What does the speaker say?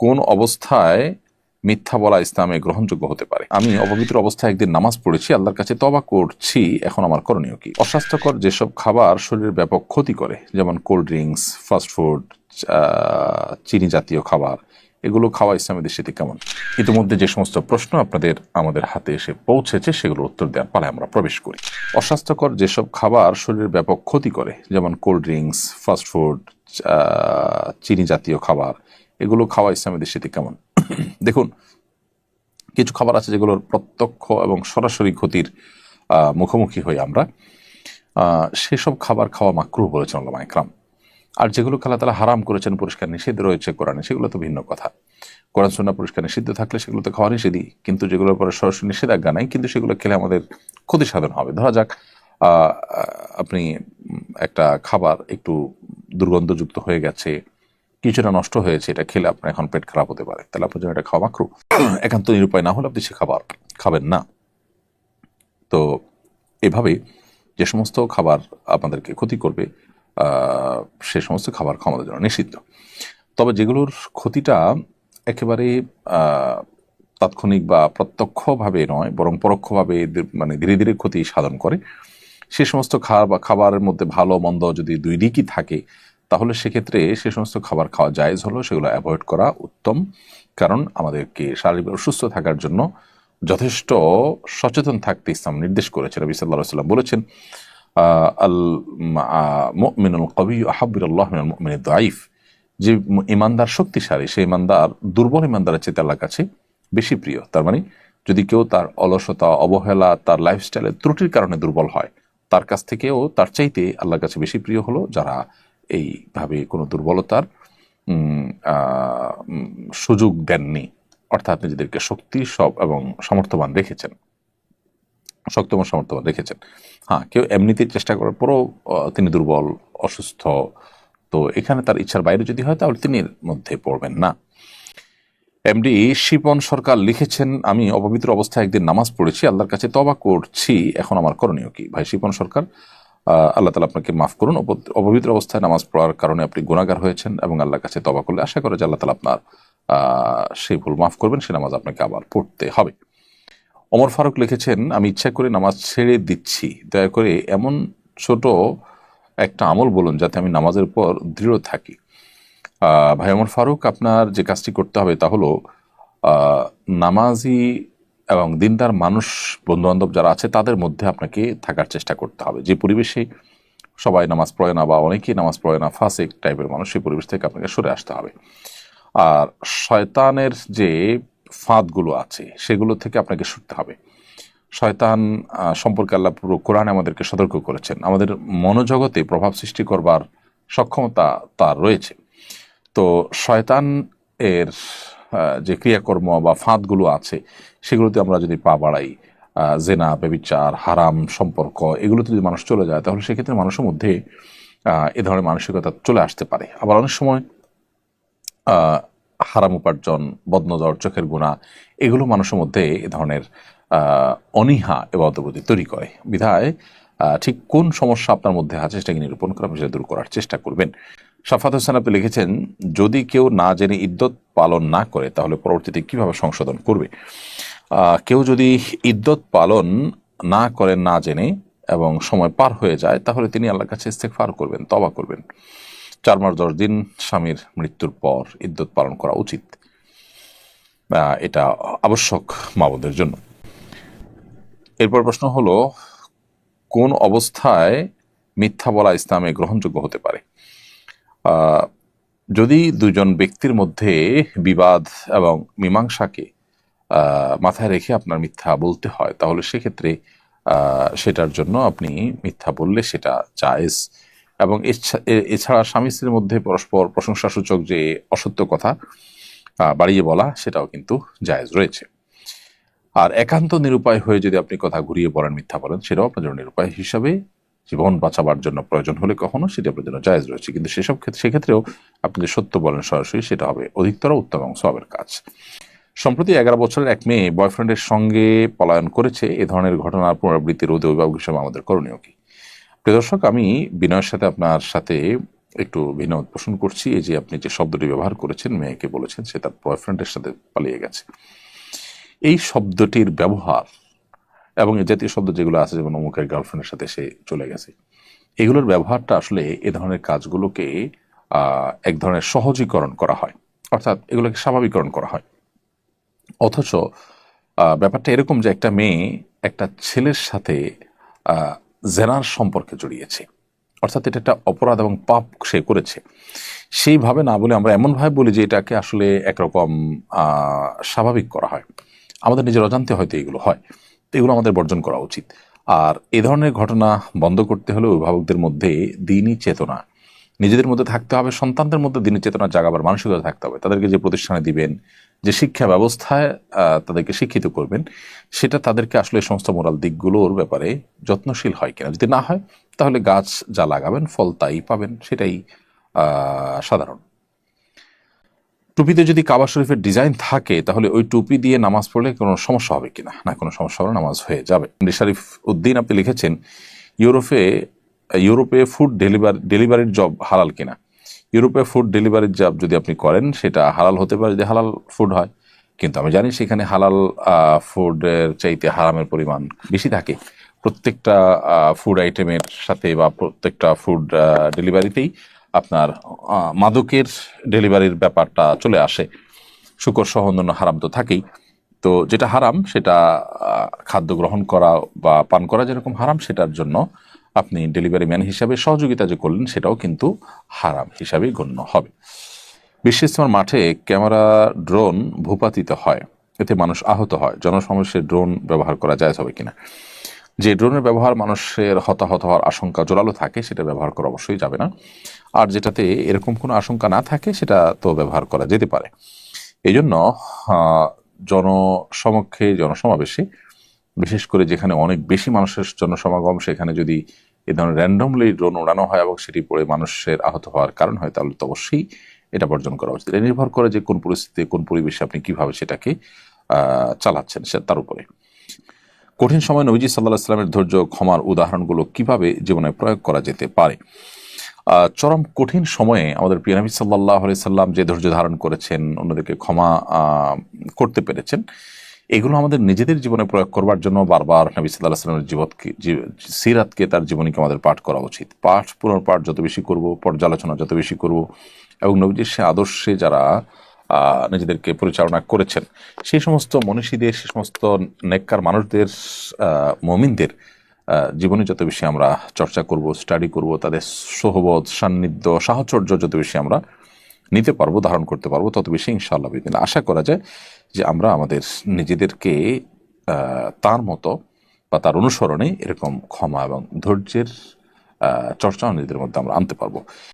কোন অবস্থায় মিথ্যা বলা ইসলামে গ্রহণযোগ্য হতে পারে? আমি অপবিত্র অবস্থায় একদিন নামাজ পড়েছি, আল্লাহর কাছে তওবা করছি, এখন আমার করণীয় কি? অস্বাস্থ্যকর যেসব খাবার শরীরের ব্যাপক ক্ষতি করে, যেমন কোল্ড ড্রিঙ্কস, ফাস্টফুড, চিনি জাতীয় খাবার, এগুলো খাওয়া ইসলামের দৃষ্টিতে কেমন? ইতিমধ্যে যে সমস্ত প্রশ্ন আপনাদের আমাদের হাতে এসে পৌঁছেছে সেগুলোর উত্তর দেওয়ার পালায় আমরা প্রবেশ করি। অস্বাস্থ্যকর যেসব খাবার শরীরের ব্যাপক ক্ষতি করে, যেমন কোল্ড ড্রিঙ্কস, ফাস্টফুড, চিনি জাতীয় খাবার, এগুলো খাওয়া ইসলামের দৃষ্টিতে কেমন? দেখুন, কিছু খাবার আছে যেগুলোর প্রত্যক্ষ এবং সরাসরি ক্ষতির মুখোমুখি হই আমরা, সেসব খাবার খাওয়া মাকরুহ বলেছেন উলামা ইকরাম। আর যেগুলো আল্লাহ তাআলা হারাম করেছেন, পরিষ্কার নিষেধ রয়েছে কোরআনে, সেগুলো তো ভিন্ন কথা। কোরআন সুন্নাহ পরিষ্কার নিষিদ্ধ থাকলে সেগুলো তো খাওয়া নিষেধই, কিন্তু যেগুলোর পরে সরাসরি নিষেধাজ্ঞা নাই, কিন্তু সেগুলো খেলে আমাদের ক্ষতি সাধন হবে। ধরা যাক আপনি একটা খাবার একটু দুর্গন্ধযুক্ত হয়ে গেছে, কিছুটা নষ্ট হয়েছে, এটা খেলে আপনার এখন পেট খারাপ হতে পারে, তাহলে আপনার জন্য এটা খাওয়া মাকরুহ। একান্ত নিরুপায় না হলে আপনি সে খাবার খাবেন না। তো এভাবে যে সমস্ত খাবার আপনাদেরকে ক্ষতি করবে সে সমস্ত খাবার খাওয়া আমাদের জন্য নিষিদ্ধ। তবে যেগুলোর ক্ষতিটা একেবারে তাৎক্ষণিক বা প্রত্যক্ষভাবে নয়, বরং পরোক্ষভাবে মানে ধীরে ধীরে ক্ষতি সাধন করে, সে সমস্ত খাবারের মধ্যে ভালো মন্দ যদি দুই দিকই থাকে, তাহলে সেক্ষেত্রে সে সমস্ত খাবার খাওয়া জায়েজ হলো, সেগুলো অ্যাভয়েড করা উত্তম। কারণ আমাদেরকে শারীরিক সুস্থ থাকার জন্য যথেষ্ট সচেতন থাকতে ইসলাম নির্দেশ করেছে। নবী সাল্লাল্লাহু আলাইহি ওয়াসাল্লাম বলেছেন, আল মুমিনুল কবিয়্যু আহাব্বু ইলাল্লাহি মিনাল মুমিনিদ দাঈফ, যে ইমানদার শক্তিশালী, সেই ইমানদার দুর্বল ইমানদারের চেয়ে আল্লাহর কাছে বেশি প্রিয়। তার মানে যদি কেউ তার অলসতা, অবহেলা, তার লাইফস্টাইলের ত্রুটির কারণে দুর্বল হয়, তার কাছ থেকেও তার চাইতে আল্লাহর কাছে বেশি প্রিয় হলো যারা এইভাবে কোনো দুর্বলতার সুযোগ দেননি, অর্থাৎ নিজেদেরকে শক্তি সব এবং সমর্থবান রেখেছেন, শক্ত এবং সমর্থবান রেখেছেন। হ্যাঁ, কেউ এমনিতেই চেষ্টা করার পরও তিনি দুর্বল, অসুস্থ, তো এখানে তার ইচ্ছার বাইরে যদি হয় তাহলে তিনি এর মধ্যে পড়বেন না। এমডি শিপন সরকার লিখেছেন, আমি অপবিত্র অবস্থায় একদিন নামাজ পড়েছি, আল্লাহর কাছে তওবা করছি, এখন আমার করণীয় কি? ভাই শিপন সরকার, আল্লাহ তাআলা আপনাকে মাফ করুন। অপবিত্র অবস্থায় নামাজ পড়ার কারণে আপনি গুনাহগার হয়েছেন, এবং আল্লাহর কাছে তওবা করলে আশা করে যে আল্লাহ তাআলা আপনার সেই ভুল মাফ করবেন, সে নামাজ আপনাকে আবার পড়তে হবে। ওমর ফারুক লিখেছেন, আমি ইচ্ছা করে নামাজ ছেড়ে দিচ্ছি, দয়া করে এমন ছোট একটা আমল বলুন যাতে আমি নামাজের পর দৃঢ় থাকি। ভাই ওমর ফারুক, আপনার যে কাজটি করতে হবে তা হলো নামাজি এবং দিনদার মানুষ, বন্ধুবান্ধব যারা আছে তাদের মধ্যে আপনাকে থাকার চেষ্টা করতে হবে। যে পরিবেশে সবাই নামাজ পড়ে না বা অনেকেই নামাজ পড়ে না, ফাসিক টাইপের মানুষ, সেই পরিবেশ থেকে আপনাকে সরে আসতে হবে। আর শয়তানের যে ফাঁদগুলো আছে সেগুলো থেকে আপনাকে সরতে হবে। শয়তান সম্পর্কে আল্লাহ পুরো কোরআনে আমাদেরকে সতর্ক করেছেন। আমাদের মনোজগতে প্রভাব সৃষ্টি করবার সক্ষমতা তার রয়েছে। তো শয়তান এর যে ক্রিয়াকর্ম বা ফাঁদগুলো আছে সেগুলোতে আমরা যদি পা বাড়াই, জেনা, ব্যভিচার, হারাম সম্পর্ক, এগুলোতে যদি মানুষ চলে যায়, তাহলে সেক্ষেত্রে মানুষের মধ্যে এ ধরনের মানসিকতা চলে আসতে পারে। আবার অনেক সময় হারাম উপার্জন, বদনজর, চোখের গুণা, এগুলো মানুষের মধ্যে এ ধরনের অনীহা এবং অদ্যবধি তৈরি করে। বিধায় ঠিক কোন সমস্যা আপনার মধ্যে আছে সেটাকে নিরূপণ করে আপনি সেটা দূর করার চেষ্টা করবেন। শাফাত হোসেন আপনি লিখেছেন, যদি কেউ না জেনে ইদ্যত পালন না করে তাহলে পরবর্তীতে কিভাবে সংশোধন করবে? কেউ যদি ইদ্যত পালন না করেন না জেনে এবং সময় পার হয়ে যায়, তাহলে তিনি আল্লাহর কাছে ইস্তেগফার করবেন, তওবা করবেন। 4 মাস 10 দিন স্বামীর মৃত্যুর পর ইদ্যত পালন করা উচিত, এটা আবশ্যক মা বোনদের জন্য। এরপর প্রশ্ন হলো, কোন অবস্থায় মিথ্যা বলা ইসলামে গ্রহণযোগ্য হতে পারে? যদি দুজন ব্যক্তির মধ্যে বিবাদ এবং মীমাংসাকে মাথায় রেখে আপনার মিথ্যা বলতে হয়, তাহলে সেক্ষেত্রে সেটার জন্য আপনি মিথ্যা বললে সেটা জায়েজ। এবং এছাড়া স্বামী স্ত্রীর মধ্যে পরস্পর প্রশংসাসূচক যে অসত্য কথা বাড়িয়ে বলা, সেটাও কিন্তু জায়েজ রয়েছে। আর একান্ত নিরুপায় হয়ে যদি আপনি কথা ঘুরিয়ে বলেন, মিথ্যা বলেন, সেটাও আপনার জন্য নিরুপায় হিসাবে জীবন বাঁচাবার জন্য প্রয়োজন হলে কখনো সেটা আপনার জন্য জায়েজ রয়েছে। কিন্তু সেক্ষেত্রেও আপনি যে সত্য বলেন সরাসরি, সেটা হবে অধিকতর উত্তম এবং সওয়াবের কাজ। সম্প্রতি 11 বছরের এক মেয়ে বয়ফ্রেন্ডের সঙ্গে পলায়ন করেছে। এ ধরনের ঘটনার পুনরাবৃত্তি রোধে অভিভাবক হিসেবে আমাদের করণীয় কি? প্রিয় দর্শক, আমি বিনয়ের সাথে আপনার সাথে একটু ভিন্নমত পোষণ করছি। এই যে আপনি যে শব্দটি ব্যবহার করেছেন, মেয়েকে বলেছেন সে তার বয়ফ্রেন্ডের সাথে পালিয়ে গেছে, এই শব্দটির ব্যবহার এবং এই জাতীয় শব্দ যেগুলো আছে, যেমন অমুকের গার্লফ্রেন্ডের সাথে সে চলে গেছে, এগুলোর ব্যবহারটা আসলে এ ধরনের কাজগুলোকে এক ধরনের সহজীকরণ করা হয়, অর্থাৎ এগুলোকে স্বাভাবিকরণ করা হয়। অথচ ব্যাপারটা এরকম যে একটা মেয়ে একটা ছেলের সাথে জেনার সম্পর্কে জড়িয়েছে, অর্থাৎ এটা একটা অপরাধ এবং পাপ সে করেছে। সেইভাবে না বলে আমরা এমনভাবে বলি যে এটাকে আসলে একরকম স্বাভাবিক করা হয়। আমাদের নিজের অজান্তে হয়তো এগুলো হয়, তো এগুলো আমাদের বর্জন করা উচিত। আর এ ধরনের ঘটনা বন্ধ করতে হলে অভিভাবকদের মধ্যে দিনই চেতনা নিজেদের মধ্যে থাকতে হবে, সন্তানদের মধ্যে দিনই চেতনা জাগাবার মানসিকতা থাকতে হবে। তাদেরকে যে প্রতিষ্ঠানে দিবেন, যে শিক্ষা ব্যবস্থায় তাদেরকে শিক্ষিত করবেন, সেটা তাদেরকে আসলে এই সমস্ত মোরাল দিকগুলোর ব্যাপারে যত্নশীল হয় কিনা। যদি না হয় তাহলে গাছ যা লাগাবেন ফল তাই পাবেন, সেটাই সাধারণ। টুপিতে যদি কাবা শরীফের ডিজাইন থাকে তাহলে ওই টুপি দিয়ে নামাজ পড়লে কোনো সমস্যা হবে কিনা? না, কোনো সমস্যা হবে না, নামাজ হয়ে যাবে। শরীফ উদ্দিন আপনি লিখেছেন, ইউরোপে ফুড ডেলিভারির জব হালাল কিনা। ইউরোপে ফুড ডেলিভারির জব যদি আপনি করেন সেটা হালাল হতে পারে যদি হালাল ফুড হয়, কিন্তু আমি জানি সেখানে হালাল ফুডের চাইতে হারামের পরিমাণ বেশি থাকে। প্রত্যেকটা ফুড আইটেমের সাথে বা প্রত্যেকটা ফুড ডেলিভারিতেই আপনার মাদকের ডেলিভারির ব্যাপারটা চলে আসে। শুকর সহ অন্যান্য হারাম তো থাকেই। তো যেটা হারাম সেটা খাদ্য গ্রহণ করা বা পান করা যেরকম হারাম, সেটার জন্য আপনি ডেলিভারি ম্যান হিসাবে সহযোগিতা যে করলেন সেটাও কিন্তু হারাম হিসাবেই গণ্য হবে। বিশ্ব ইজতেমার মাঠে ক্যামেরা ড্রোন ভূপাতিত হয়, এতে মানুষ আহত হয়, জনসমাবেশে ড্রোন ব্যবহার করা যায় হবে কিনা। যে ড্রোনের ব্যবহার মানুষের হতাহত হওয়ার আশঙ্কা জোরালো থাকে সেটা ব্যবহার করা অবশ্যই যাবে না। আর যেটাতে এরকম কোনো আশঙ্কা না থাকে সেটা তো ব্যবহার করা যেতে পারে। এই জন্য জনসমক্ষে জনসমাবেশে, বিশেষ করে যেখানে অনেক বেশি মানুষের জনসমাগম, সেখানে যদি এ ধরনের র্যান্ডমলি ড্রোন উড়ানো হয় এবং সেটি পড়ে মানুষের আহত হওয়ার কারণ হয়, তাহলে তো অবশ্যই এটা বর্জন করা উচিত। এটা নির্ভর করে যে কোন পরিস্থিতি, কোন পরিবেশে আপনি কিভাবে সেটাকে চালাচ্ছেন সে তার উপরে। কঠিন সময় নবীজি সাল্লাল্লাহু আলাইহি ওয়াসাল্লামের ধৈর্য ক্ষমার উদাহরণগুলো কিভাবে জীবনে প্রয়োগ করা যেতে পারে? চরম কঠিন সময়ে আমাদের প্রিয় নবী সাল্লাল্লাহু আলাইহি সাল্লাম যে ধৈর্য ধারণ করেছেন, অন্যদেরকে ক্ষমা করতে পেরেছেন, এগুলো আমাদের নিজেদের জীবনে প্রয়োগ করবার জন্য বারবার নবী সাল্লাল্লাহু আলাইহি সাল্লামের সিরাতকে, তার জীবনীকে আমাদের পাঠ করা উচিত। পাঠ পুনর্পাঠ যত বেশি করব, পর্যালোচনা যত বেশি করব, এবং নবীজির সে আদর্শে যারা নিজেদেরকে পরিচালনা করেছেন সেই সমস্ত মনীষীদের, সে সমস্ত নেককার মানুষদের, মুমিনদের জীবনে যত বেশি আমরা চর্চা করব, স্টাডি করব, তাদের সোহবত, সান্নিধ্য, সাহচর্য যত বেশি আমরা নিতে পারবো, ধারণ করতে পারবো, তত বেশি ইনশাআল্লাহ বিদিন আশা করা যায় যে আমরা আমাদের নিজেদেরকে তার মতো বা তার অনুসরণে এরকম ক্ষমা এবং ধৈর্যের চর্চা নিজেদের মধ্যে আমরা আনতে পারবো।